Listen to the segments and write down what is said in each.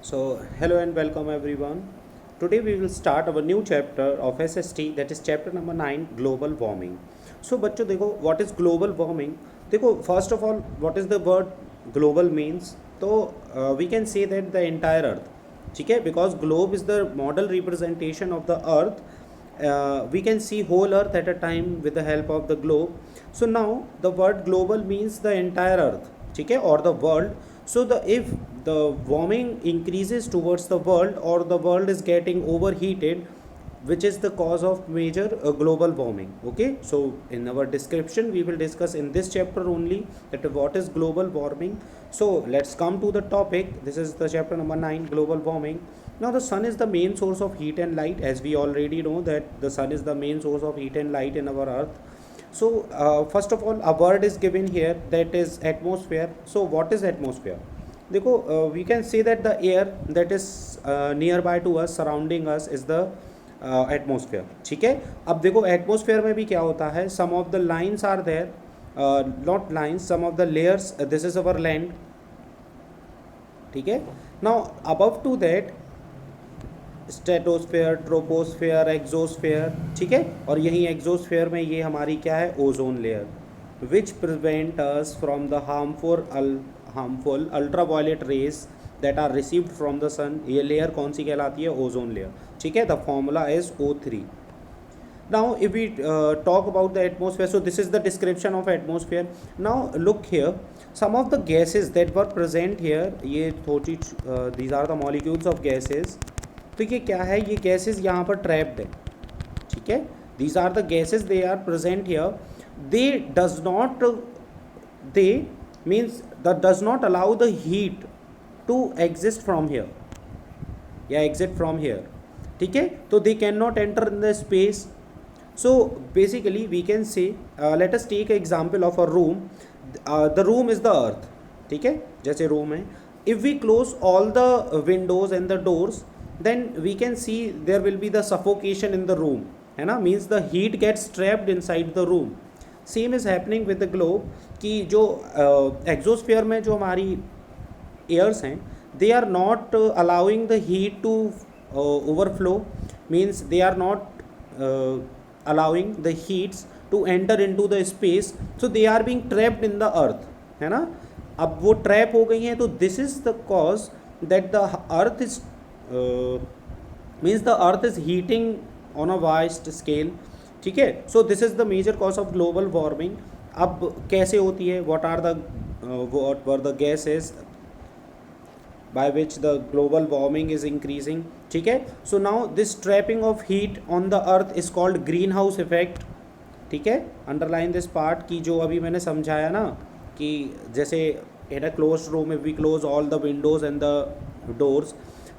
So, hello and welcome everyone. Today we will start our new chapter of SST, that is chapter number 9, global warming. So बच्चों देखो what is global warming. देखो first of all what is the word global means. तो we can say that the entire earth, ठीक है, because globe is the model representation of the earth. We can see whole earth at a time with the help of the globe. So now the word global means the entire earth, ठीक है, or the world. So the if the warming increases towards the world or the world is getting overheated, which is the cause of major global warming. Okay, so in our description we will discuss in this chapter only that what is global warming. So let's come to the topic. This is the chapter number 9, global warming. Now the sun is the main source of heat and light, as we already know that the sun is the main source of heat and light in our earth. So first of all a word is given here, that is atmosphere. So what is atmosphere? देखो we can say that the air that is nearby to us, surrounding us, is the atmosphere. ठीक है, अब देखो atmosphere में भी क्या होता है, some of the lines are there, not lines, some of the layers. This is our land. ठीक है, now above to that stratosphere, troposphere, exosphere. ठीक है, और यही एक्सोस्फेयर में ये हमारी क्या है, ozone layer, which prevent us from the harmful ultraviolet rays that are received from the sun. ये लेयर कौन सी कहलाती है, ओजोन लेयर. ठीक है, the formula is O3. Now if we talk about the atmosphere, so this is the description of atmosphere. Now look here, some of the gases that were present here, ये थोड़ी these are the molecules of gases. तो ये क्या है, ये gases यहाँ पर trapped है. ठीक है, these are the gases, they are present here. They does not, they means that does not allow the heat to exist from here या एग्जिट फ्रॉम हियर. ठीक है, तो they can not enter in the space. So basically we can say let us take example of a room. The room is the earth. ठीक है, जैसे room है, if we close all the windows and the doors, then we can see there will be the suffocation in the room, है ना, means the heat gets trapped inside the room. Same is happening with the globe कि जो exosphere में जो हमारी airs हैं, they are not allowing the heat to overflow, means they are not allowing the heats to enter into the space, so they are being trapped in the earth, है ना. अब वो trap हो गई हैं, तो this is the cause that the earth is means the earth is heating on a vast scale. ठीक है, so this is the major cause of global warming. अब कैसे होती है, what were the gases by which the global warming is increasing. ठीक है, so now this trapping of heat on the earth is called greenhouse effect. ठीक है, underline this part कि जो अभी मैंने समझाया ना, कि जैसे in a closed room if we close all the windows and the doors,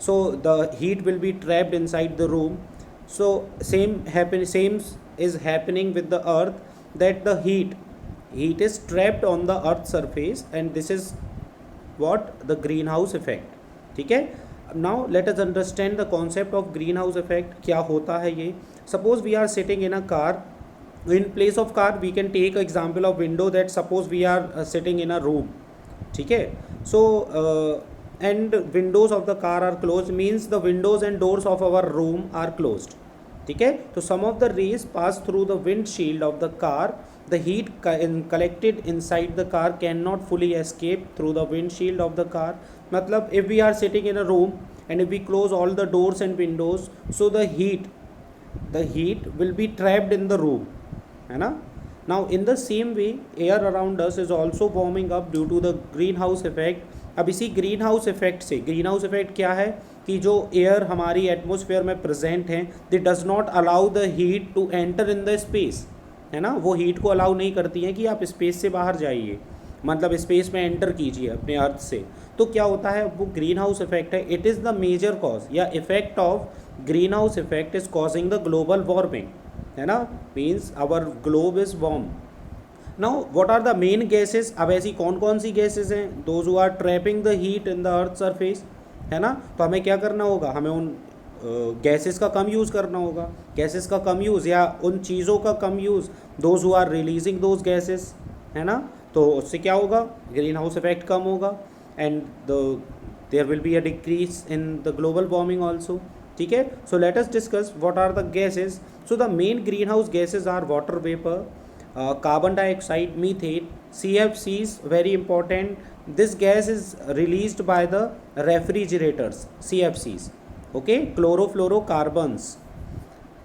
so the heat will be trapped inside the room. So same is happening with the earth, that the heat is trapped on the earth's surface, and this is what the greenhouse effect. ठीक है, now let us understand the concept of greenhouse effect. क्या होता है ये. Suppose we are sitting in a car. In place of car we can take example of window, that suppose we are sitting in a room. ठीक है, so and windows of the car are closed, means the windows and doors of our room are closed. ठीक है, तो some of the rays pass through the windshield of the car. The heat collected inside the car cannot fully escape through the windshield of the car. मतलब if we are sitting in a room and if we close all the doors and windows, so the heat will be trapped in the room, है ना. Now in the same way air around us is also warming up due to the greenhouse effect. अब इसी green house effect से, green house effect क्या है कि जो air हमारी एटमॉस्फेयर में प्रेजेंट हैं, they does not allow the heat to enter in the space, है ना. वो हीट को अलाउ नहीं करती हैं कि आप स्पेस से बाहर जाइए, मतलब स्पेस में एंटर कीजिए अपने अर्थ से. तो क्या होता है, वो ग्रीन हाउस इफेक्ट है. It is the major cause या effect of greenhouse effect is causing the global warming, है ना, means our globe is warm. Now what are the main gases. अब ऐसी कौन कौन सी गैसेस हैं, those who are trapping the heat in the earth surface, है ना. तो हमें क्या करना होगा, हमें उन गैसेस का कम यूज़ करना होगा. गैसेस का कम यूज़ या उन चीज़ों का कम use, those who are releasing those gases, है ना. तो उससे क्या होगा, ग्रीन हाउस इफेक्ट कम होगा. And the there will be a decrease in the global warming also. ठीक है, so let us discuss what are the gases. So the main greenhouse gases are water vapor, carbon dioxide, methane, CFCs, very important. This gas is released by the refrigerators, CFCs, okay, chlorofluorocarbons,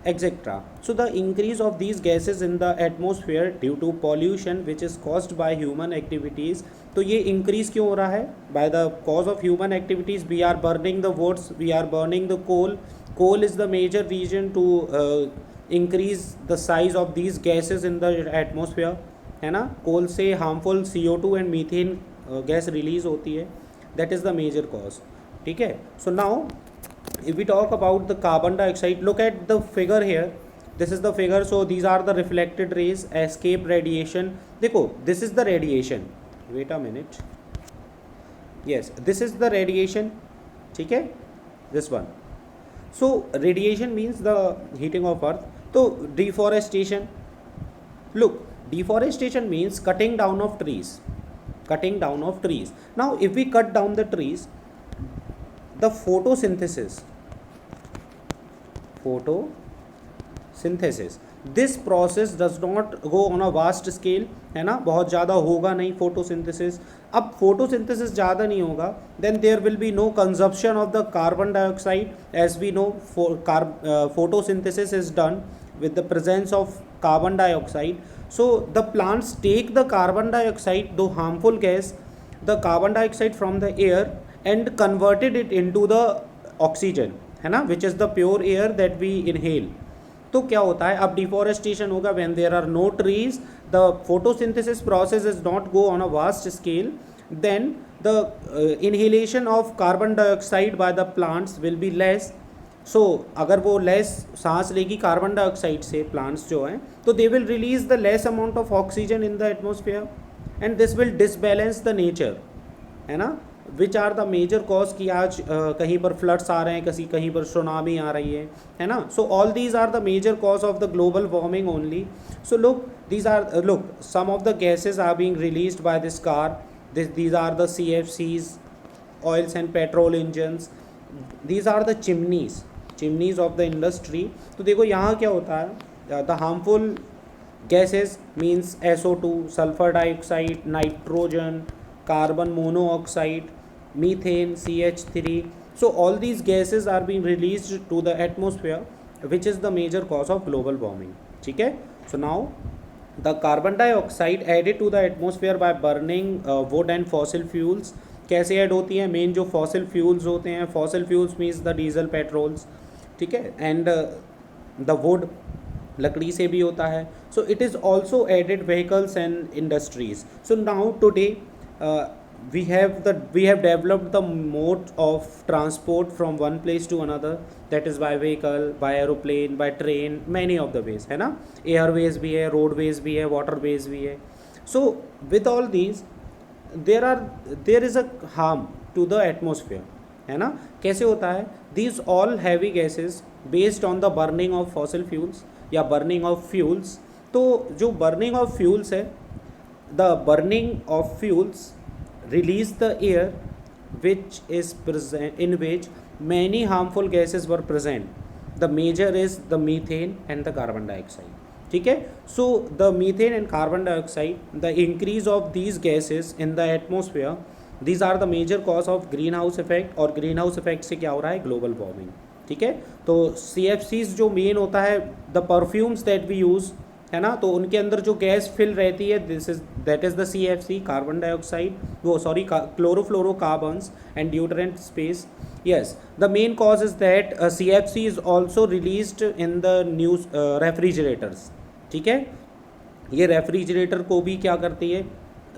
etc. So the increase of these gases in the atmosphere due to pollution which is caused by human activities. तो ये increase क्यों हो रहा है? By the cause of human activities, we are burning the woods, we are burning the coal. Coal is the major reason to increase the size of these gases in the atmosphere, है ना. कोल से harmful CO2 and methane gas release होती है. That is the major cause. ठीक है. So now if we talk about the carbon dioxide, look at the figure here. This is the figure. So these are the reflected rays, escape radiation. देखो, this is the radiation. Wait a minute. Yes, this is the radiation. ठीक है, this one. So radiation means the heating of earth. तो deforestation. Look, deforestation means cutting down of trees. Cutting down of trees. Now if we cut down the trees, the photosynthesis, this process does not go on a vast scale, है ना. बहुत ज़्यादा होगा नहीं photosynthesis. अब photosynthesis ज़्यादा नहीं होगा, then there will be no consumption of the carbon dioxide. As we know, photosynthesis is done with the presence of carbon dioxide. So the plants take the carbon dioxide, the harmful gas, the carbon dioxide from the air, and converted it into the oxygen, है ना, which is the pure air that we inhale. तो क्या होता है, अब deforestation होगा when there are no trees, the photosynthesis process is not go on a vast scale, then the inhalation of carbon dioxide by the plants will be less. So अगर वो less सांस लेगी कार्बन डाइऑक्साइड से plants जो हैं, तो they will release the less amount of oxygen in the atmosphere, and this will disbalance the nature, है ना. Which are the major cause कि आज कहीं पर फ्लड्स आ रहे हैं, कहीं पर सुनामी आ रही है ना. So all these are the major cause of the global warming only. So look, these are look some of the gases are being released by this car. These are the CFCs, oils and petrol engines. These are the chimneys of the industry. तो देखो यहाँ क्या होता है, the harmful gases means SO2, sulphur dioxide, nitrogen, carbon monoxide, methane, CH3. So all these gases are being released to the atmosphere, which is the major cause of global warming. ठीक है. So now the carbon dioxide added to the atmosphere by burning wood and fossil fuels. कैसे add होती है? Main जो fossil fuels होते हैं, fossil fuels means the diesel, petrols, ठीक है, and the wood, लकड़ी से भी होता है. So it is also added vehicles and industries. So now today we have developed the mode of transport from one place to another, that is by vehicle, by aeroplane, by train, many of the ways, है ना. Airways भी है, roadways भी है, waterways भी है. So with all these there is a harm to the atmosphere, है ना. कैसे होता है? These all heavy gases based on the burning of fossil fuels या burning of fuels. तो जो burning of fuels है, the burning of fuels release the air which is present, in which many harmful gases were present. The major is the methane and the carbon dioxide. ठीक है. So the methane and carbon dioxide, the increase of these gases in the atmosphere, these are the major cause of greenhouse effect. और greenhouse effect से क्या हो रहा है? global warming. ठीक है. तो CFCs जो मेन होता है, the perfumes that we use, है ना, तो उनके अंदर जो गैस फिल रहती है, that is the CFC, carbon dioxide, वो sorry chlorofluorocarbons and deodorant space. Yes, the main cause is that CFC is also released in the news refrigerators. ठीक है. ये रेफ्रिजरेटर को भी क्या करती है?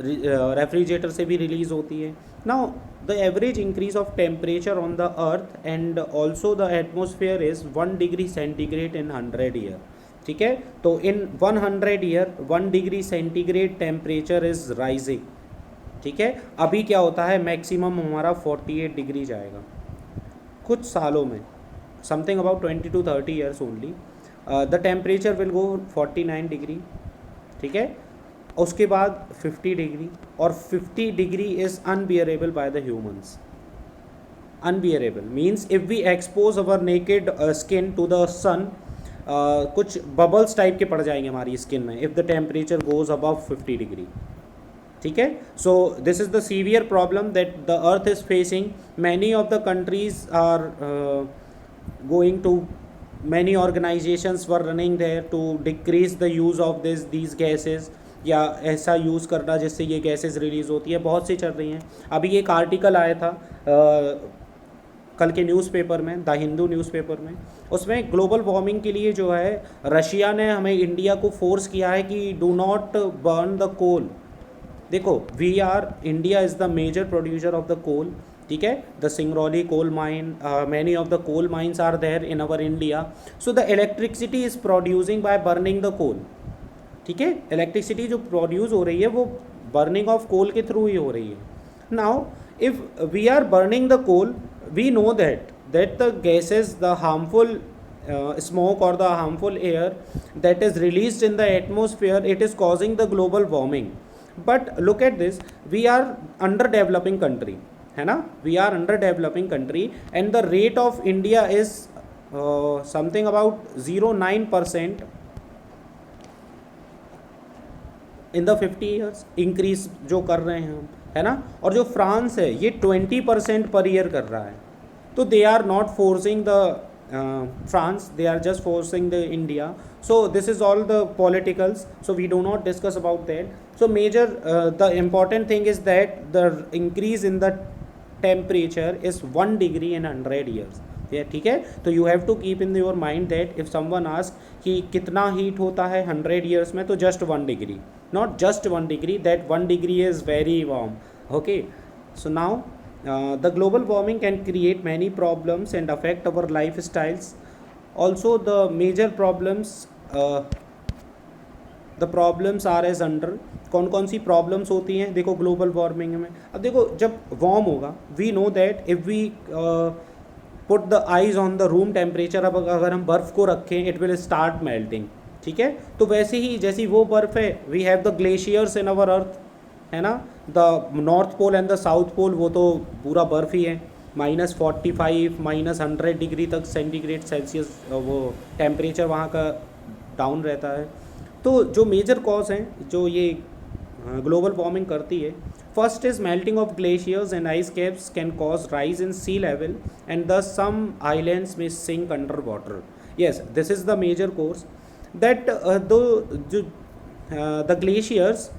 रेफ्रिजरेटर से भी रिलीज होती है. Now the average increase of temperature on the earth and also the atmosphere is 1 degree centigrade in 100 year. ठीक है. तो इन 100 year 1 degree centigrade temperature is rising. ठीक है. अभी क्या होता है? मैक्सिमम हमारा 48 डिग्री जाएगा कुछ सालों में, something about 20 to 30 years only. The temperature will go 49 degree. ठीक है. उसके बाद 50 डिग्री, और 50 degree is unbearable by the humans. Unbearable means if we expose our naked skin to the sun, कुछ बबल्स टाइप के पड़ जाएंगे हमारी स्किन में if the temperature goes above 50 degree. ठीक है. So this is the severe problem that the earth is facing. Many of the countries are going to, many organizations were running there to decrease the use of these gases, या ऐसा use करना जिससे ये gases release होती है, बहुत सी चल रही हैं. अभी एक आर्टिकल आया था कल के न्यूज़पेपर में, द हिंदू न्यूज़पेपर में, उसमें ग्लोबल वार्मिंग के लिए जो है रशिया ने हमें इंडिया को फोर्स किया है कि do not burn the coal. देखो, we are, India is the major producer of the coal. ठीक है. The Singrauli coal mine, many of the coal mines are there in our India. So the electricity is producing by burning the coal. ठीक है. Electricity जो produce हो रही है वो burning of coal के थ्रू ही हो रही है. Now if we are burning the coal, we know that the gases, the harmful smoke or the harmful air that is released in the atmosphere, it is causing the global warming. But look at this, we are underdeveloping country, है ना. We are underdeveloping country and the rate of India is something about 0.9% in the 50 years increase जो कर रहे हैं हम, है ना. और जो फ्रांस है ये 20% पर ईयर कर रहा है. तो they are not forcing the France, they are just forcing the India. So this is all the politicals, so we do not discuss about that. So major the important thing is that the increase in the temperature is 1 degree in 100 years. ठीक है. तो you have to keep in your mind that if someone asks कि कितना heat होता है 100 years में, तो just 1 degree, not just 1 degree, that 1 degree is very warm. Okay. So now the global warming can create many problems and affect our lifestyles. Also the major problems, the problems are as under. कौन कौन सी problems होती हैं देखो global warming में. अब देखो जब warm होगा, we know that if we put the ice on the room temperature, अब अगर हम बर्फ़ को रखें इट विल स्टार्ट मेल्टिंग. ठीक है. तो वैसे ही जैसी वो बर्फ़ है, we have the glaciers in our earth, है ना. The north pole and the south pole वो तो पूरा बर्फ़ ही है. -45 -100 डिग्री तक सेंटीग्रेड सेल्सियस वो टेम्परेचर वहाँ का डाउन रहता है. तो जो मेजर कॉज हैं जो ये ग्लोबल वार्मिंग करती है, first is melting of glaciers and ice caps can cause rise in sea level and thus some islands में sink under water. Yes, this is the major cause that the glaciers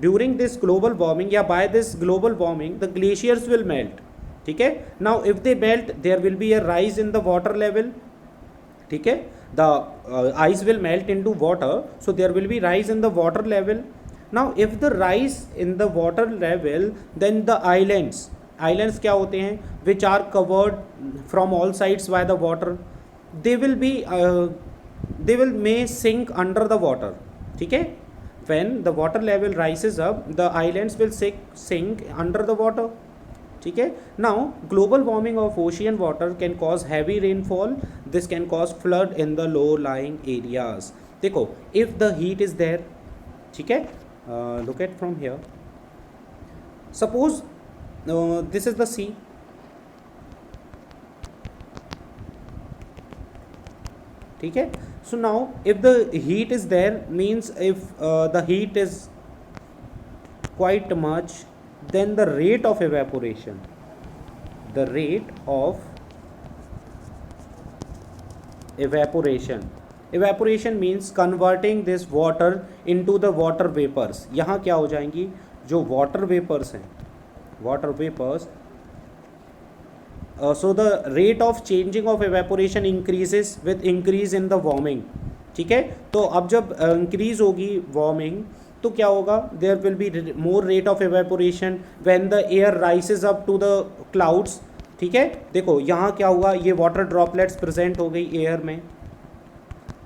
during this global warming, या by this global warming, the glaciers will melt. ठीक है. now if they melt, there will be a rise in the water level. ठीक है. the ice will melt into water, so there will be rise in the water level. now if the rise in the water level, then the islands क्या होते हैं, which are covered from all sides by the water, they will may sink under the water. ठीक है. when the water level rises up, the islands will sink under the water. ठीक है. now global warming of ocean water can cause heavy rainfall. this can cause flood in the low lying areas. देखो, if the heat is there, ठीक है, look at from here, suppose this is the sea. ठीक है. so now if the heat is there, means if the heat is quite much, then the rate of evaporation means converting this water into the water vapors. यहाँ क्या हो जाएंगी, जो water vapors हैं, so the rate of changing of evaporation increases with increase in the warming. ठीक है. तो अब जब increase होगी warming, तो क्या होगा, there will be more rate of evaporation when the air rises up to the clouds. ठीक है. देखो यहाँ क्या हुआ, ये water droplets present हो गई air में.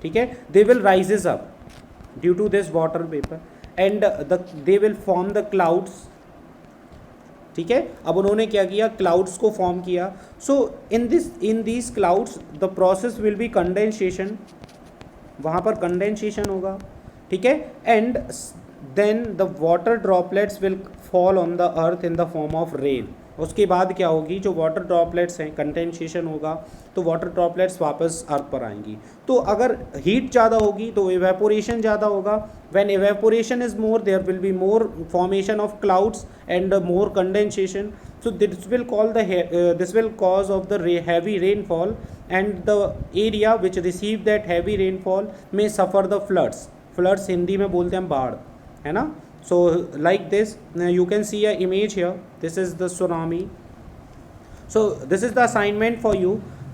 ठीक है. they will rises up due to this water vapor and they will form the clouds. ठीक है. अब उन्होंने क्या किया, क्लाउड्स को फॉर्म किया. So in these clouds the process will be condensation. वहाँ पर कंडेंसेशन होगा. ठीक है. And then the water droplets will fall on the earth in the form of rain. उसके बाद क्या होगी, जो वाटर ड्रॉपलेट्स हैं, कंडेंसेशन होगा, तो वाटर ड्रॉपलेट्स वापस अर्थ पर आएंगी। तो अगर हीट ज़्यादा होगी तो इवेपोरेशन ज़्यादा होगा। When evaporation is more, there will be more formation of clouds and more condensation. So this will cause of the heavy rainfall, and the area which receive that heavy rainfall may suffer the floods. Floods Hindi में बोलते हैं बाढ़, है ना। So like this, you can see a image here. This is the tsunami. So this is the assignment for you.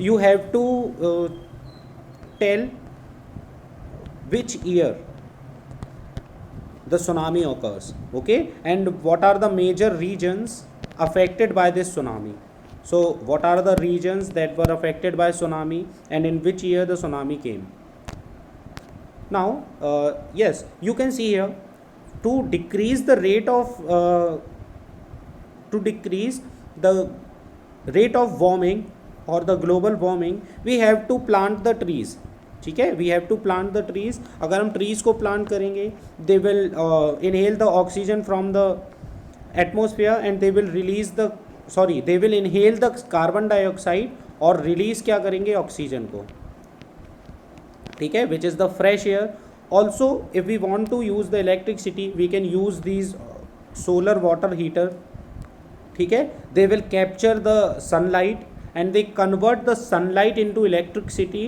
You have to tell which year the tsunami occurs, okay, and what are the major regions affected by this tsunami. So what are the regions that were affected by tsunami, and in which year the tsunami came. Now yes, you can see here, to decrease the rate of warming or the global warming, we have to plant the trees. ठीक है, we have to plant the trees. अगर हम trees को plant करेंगे, they will inhale the oxygen from the atmosphere and they will inhale the carbon dioxide और release क्या करेंगे, oxygen को। ठीक है, which is the fresh air. Also if we want to use the electricity, we can use these solar water heater. ठीक है, they will capture the sunlight and they convert the sunlight into electricity,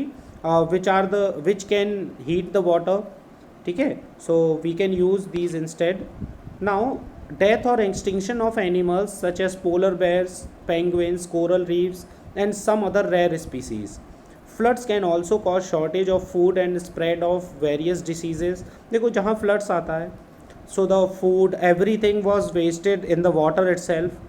which can heat the water. ठीक है, so we can use these instead. Now death or extinction of animals such as polar bears, penguins, coral reefs and some other rare species. Floods can also cause shortage of food and spread of various diseases. देखो जहाँ floods आता है, so the food, everything was wasted in the water itself.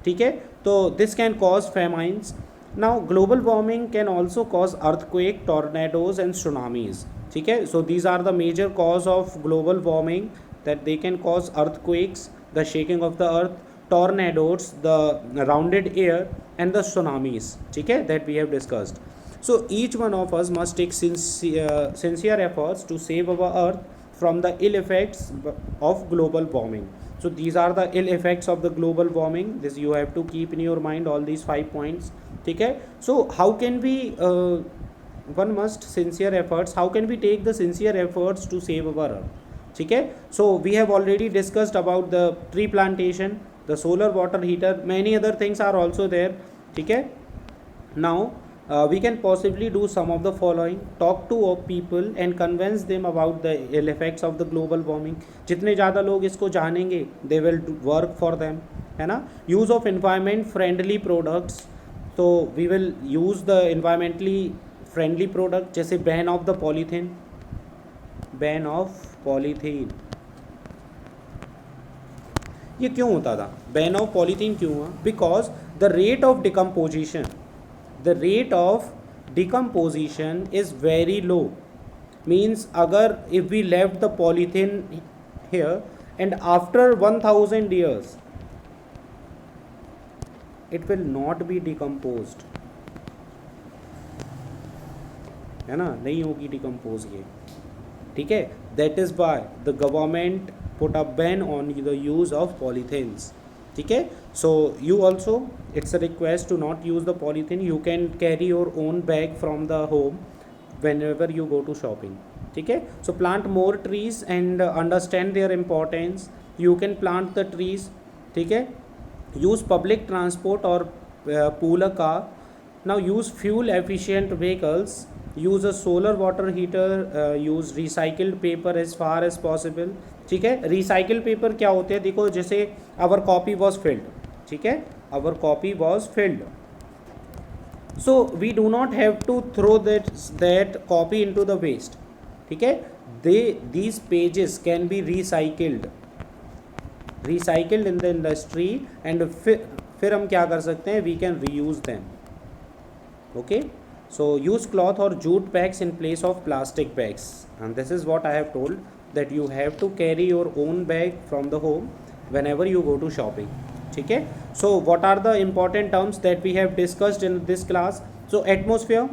ठीक है, तो this can cause famines. Now global warming can also cause earthquake, tornadoes and tsunamis. ठीक है, so these are the major cause of global warming, that they can cause earthquakes, the shaking of the earth, tornadoes, the rounded air and the tsunamis. ठीक है, that we have discussed. So each one of us must take sincere efforts to save our earth from the ill effects of global warming. So these are the ill effects of the global warming. This you have to keep in your mind, all these 5 points. ठीक है, so how can we one must sincere efforts, how can we take the sincere efforts to save our earth. ठीक है, so we have already discussed about the tree plantation, the solar water heater, many other things are also there. ठीक है, now we can possibly do some of the following: talk to people and convince them about the ill effects of the global warming. जितने ज़्यादा लोग इसको जानेंगे, they will work for them, है ना। use of environment friendly products, तो we will use the environmentally friendly product, जैसे ban of the polythene, ban of polythene। ये क्यों होता था, ban of polythene क्यों हुआ? Because the rate of decomposition is very low. Means अगर if we left the polythene here and after 1000 years it will not be decomposed, है ना, नहीं होगी डिकम्पोज ये। ठीक है, that is why the government put a ban on the use of polythenes. ठीक है, so you also, it's a request to not use the polythene. You can carry your own bag from the home whenever you go to shopping. ठीक है, so plant more trees and understand their importance. You can plant the trees. ठीक है, use public transport or pool a car. Now use fuel efficient vehicles, use a solar water heater, use recycled paper as far as possible. ठीक है, recycled paper क्या होते हैं, देखो जैसे our copy was filled, ठीक है, our copy was filled, so we do not have to throw that copy into the waste. ठीक है, these pages can be recycled in the industry and फिर हम क्या कर सकते हैं, we can reuse them. Okay, so use cloth or jute bags in place of plastic bags, and this is what I have told, that you have to carry your own bag from the home whenever you go to shopping. ठीक है, so what are the important terms that we have discussed in this class? So atmosphere,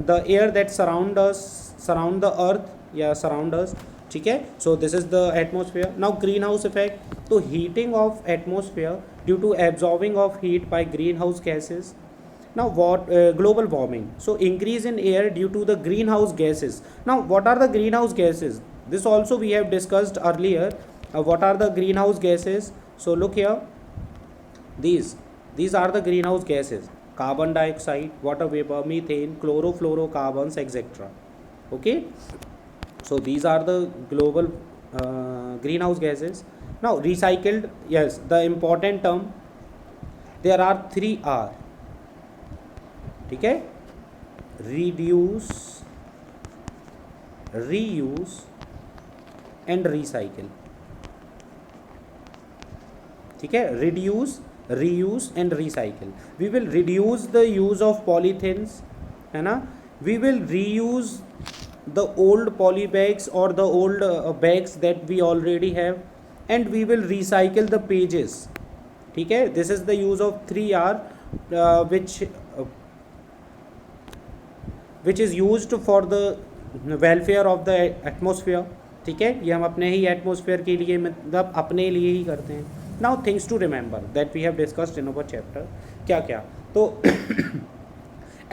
the air that surround the earth, या surround us. ठीक है, so this is the atmosphere. Now greenhouse effect, तो heating of atmosphere due to absorbing of heat by greenhouse gases. Now what global warming, so increase in air due to the greenhouse gases. Now what are the greenhouse gases? This also we have discussed earlier. What are the greenhouse gases? So look here, these are the greenhouse gases: carbon dioxide, water vapor, methane, chlorofluorocarbons, etc. Okay, so these are the global greenhouse gases. Now recycled, yes, the important term, there are 3R. ठीक है, reduce, reuse and recycle. ठीक है, reduce, reuse and recycle. We will reduce the use of polythenes, है ना. We will reuse the old poly bags or the old bags that we already have, and we will recycle the pages. ठीक है, this is the use of 3R, which is used for the welfare of the atmosphere. ठीक है, ये हम अपने ही atmosphere के लिए, मतलब अपने लिए ही करते हैं. Now things to remember that we have discussed in our chapter. क्या क्या, तो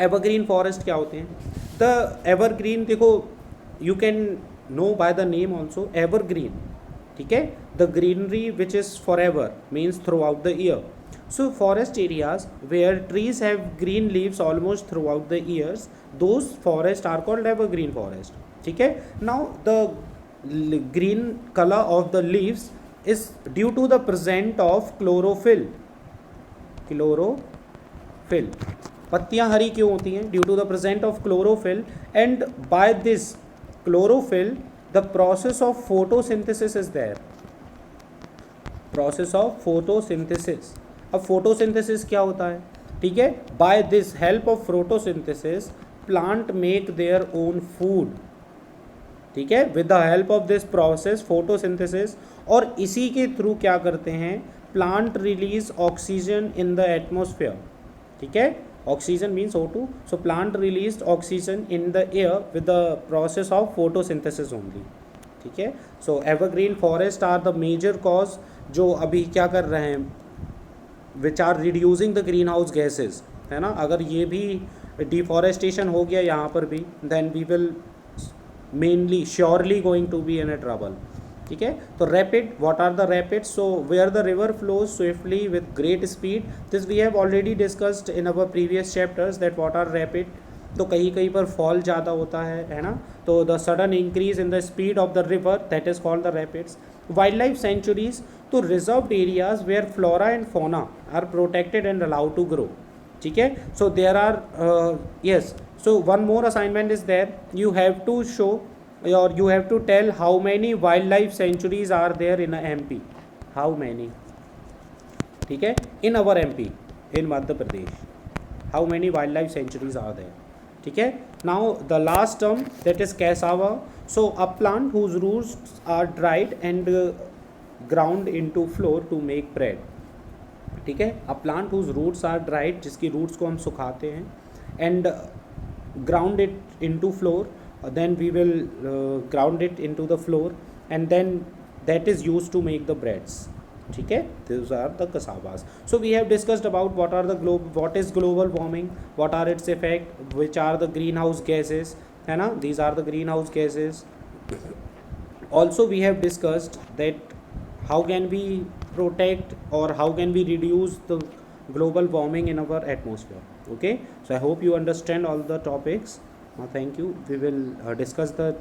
एवरग्रीन फॉरेस्ट क्या होते हैं? द एवरग्रीन, देखो, you can know by the name also, evergreen. ठीक है, the greenery which is forever means throughout the year. So forest areas where trees have green leaves almost throughout the years, those forests are called evergreen forest. ठीक है, now the green color of the leaves is due to the presence of chlorophyll. Chlorophyll, पत्तियां हरी क्यों होती हैं? Due to the presence of chlorophyll, and by this chlorophyll the process of photosynthesis is there. Process of photosynthesis. अब photosynthesis क्या होता है? ठीक है, by this help of photosynthesis plant make their own food. ठीक है, with the help of this process photosynthesis, और इसी के थ्रू क्या करते हैं? Plant release oxygen in the atmosphere. ठीक है, oxygen means O2, so plant release oxygen in the air with the process of photosynthesis only. ठीक है, so evergreen forest are the major cause जो अभी क्या कर रहे हैं, which are reducing the greenhouse gases, है ना. अगर ये भी डिफॉरेस्टेशन हो गया यहाँ पर भी, then we will mainly surely going to be in a trouble. ठीक है, तो rapid, what are the rapid? So where the river flows swiftly with great speed, this we have already discussed in our previous chapters that what are rapid. तो कहीं कहीं पर fall ज़्यादा होता है ना. तो the sudden increase in the speed of the river, that is called the rapids. Wild life sanctuaries, तो reserved areas where flora and fauna are protected and allowed to grow. ठीक है, so there are, yes, so one more assignment is there, you have to show और you have to tell how many wildlife sanctuaries are there in MP. how many? ठीक है, in our MP, in Madhya Pradesh, how many wildlife sanctuaries are there? ठीक है, now the last term, that is cassava. So a plant whose roots are dried and ground into flour to make bread. ठीक है, a plant whose roots are dried, जिसकी roots को हम सुखाते हैं, and ground it into flour, then we will ground it into the flour, and then that is used to make the breads. ठीक है, these are the cassavas. So we have discussed about what is global warming, what are its effect, which are the greenhouse gases, है ना. These are the greenhouse gases. Also we have discussed that how can we protect or how can we reduce the global warming in our atmosphere. Okay, so I hope you understand all the topics. Thank you. We will discuss the